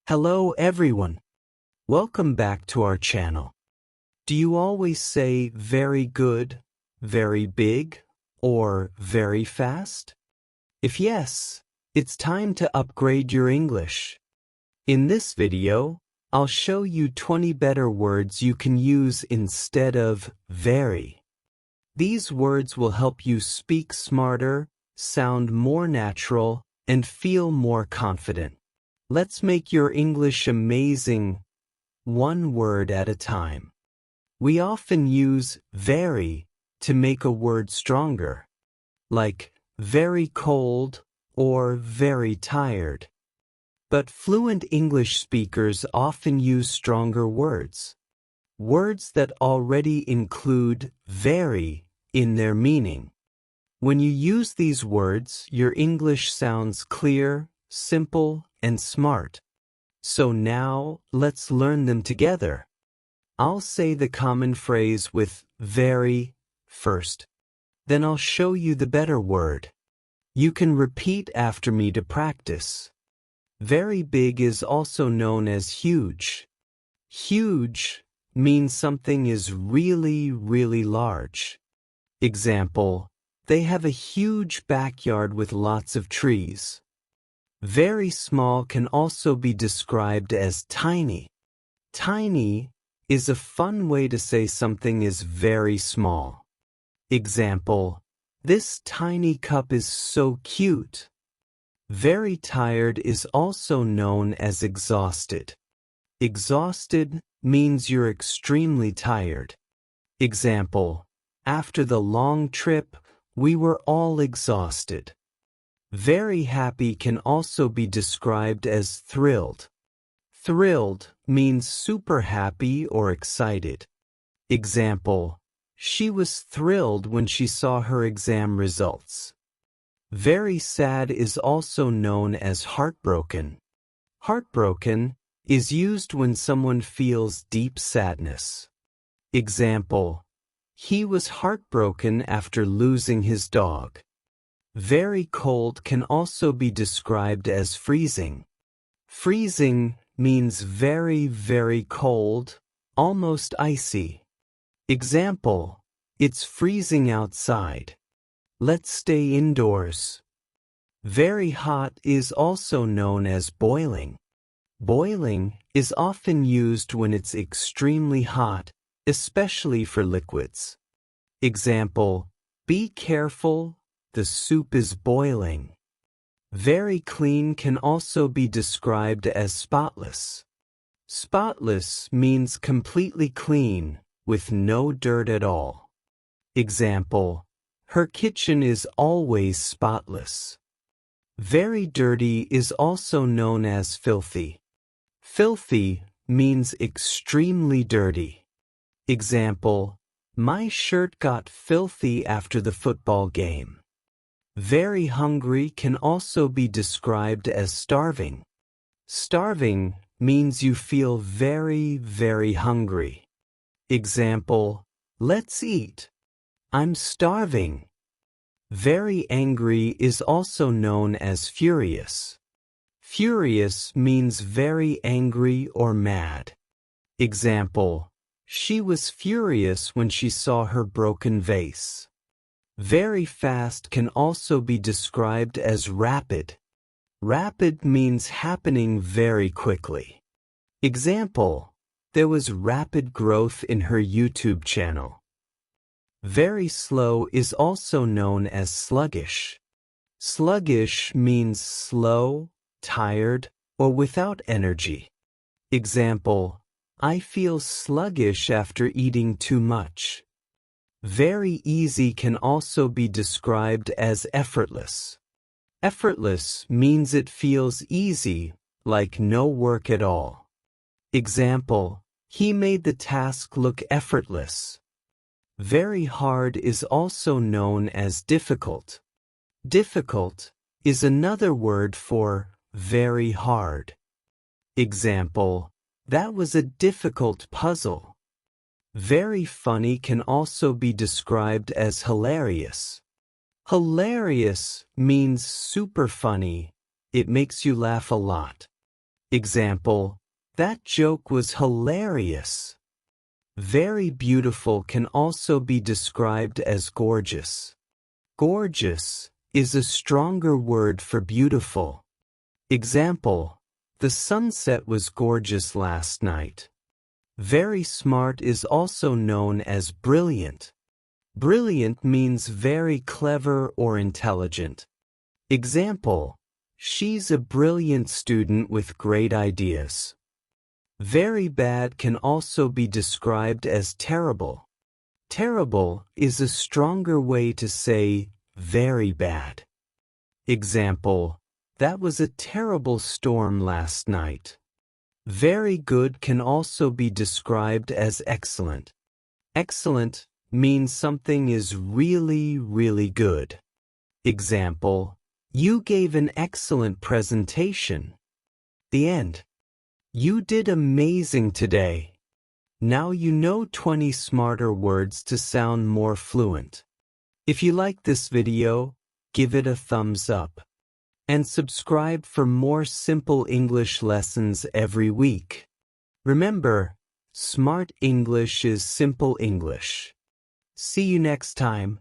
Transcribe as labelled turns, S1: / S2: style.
S1: Hello everyone. Welcome back to our channel. Do you always say very good, very big, or very fast? If yes, it's time to upgrade your English. In this video, I'll show you 20 better words you can use instead of very. These words will help you speak smarter, sound more natural, and feel more confident. Let's make your English amazing, one word at a time. We often use very to make a word stronger, like very cold or very tired. But fluent English speakers often use stronger words, words that already include very in their meaning. When you use these words, your English sounds clear, simple, and smart. So now, let's learn them together. I'll say the common phrase with very first. Then I'll show you the better word. You can repeat after me to practice. Very big is also known as huge. Huge means something is really, really large. Example, they have a huge backyard with lots of trees. Very small can also be described as tiny. Tiny is a fun way to say something is very small. Example, this tiny cup is so cute. Very tired is also known as exhausted. Exhausted means you're extremely tired. Example, after the long trip, we were all exhausted. Very happy can also be described as thrilled. Thrilled means super happy or excited. Example, she was thrilled when she saw her exam results. Very sad is also known as heartbroken. Heartbroken is used when someone feels deep sadness. Example, he was heartbroken after losing his dog. Very cold can also be described as freezing. Freezing means very, very cold, almost icy. Example, it's freezing outside. Let's stay indoors. Very hot is also known as boiling. Boiling is often used when it's extremely hot, especially for liquids. Example, be careful. The soup is boiling. Very clean can also be described as spotless. Spotless means completely clean, with no dirt at all. Example, her kitchen is always spotless. Very dirty is also known as filthy. Filthy means extremely dirty. Example, my shirt got filthy after the football game. Very hungry can also be described as starving. Starving means you feel very, very hungry. Example, let's eat. I'm starving. Very angry is also known as furious. Furious means very angry or mad. Example, she was furious when she saw her broken vase. Very fast can also be described as rapid. Rapid means happening very quickly. Example, there was rapid growth in her YouTube channel. Very slow is also known as sluggish. Sluggish means slow, tired, or without energy. Example, I feel sluggish after eating too much. Very easy can also be described as effortless. Effortless means it feels easy, like no work at all. Example, he made the task look effortless. Very hard is also known as difficult. Difficult is another word for very hard. Example, that was a difficult puzzle. Very funny can also be described as hilarious. Hilarious means super funny. It makes you laugh a lot. Example, that joke was hilarious. Very beautiful can also be described as gorgeous. Gorgeous is a stronger word for beautiful. Example, the sunset was gorgeous last night. Very smart is also known as brilliant. Brilliant means very clever or intelligent. Example, she's a brilliant student with great ideas. Very bad can also be described as terrible. Terrible is a stronger way to say very bad. Example, that was a terrible storm last night. Very good can also be described as excellent. Excellent means something is really, really good. Example, you gave an excellent presentation. The end. You did amazing today. Now you know 20 smarter words to sound more fluent. If you like this video, give it a thumbs up. And subscribe for more simple English lessons every week. Remember, smart English is simple English. See you next time.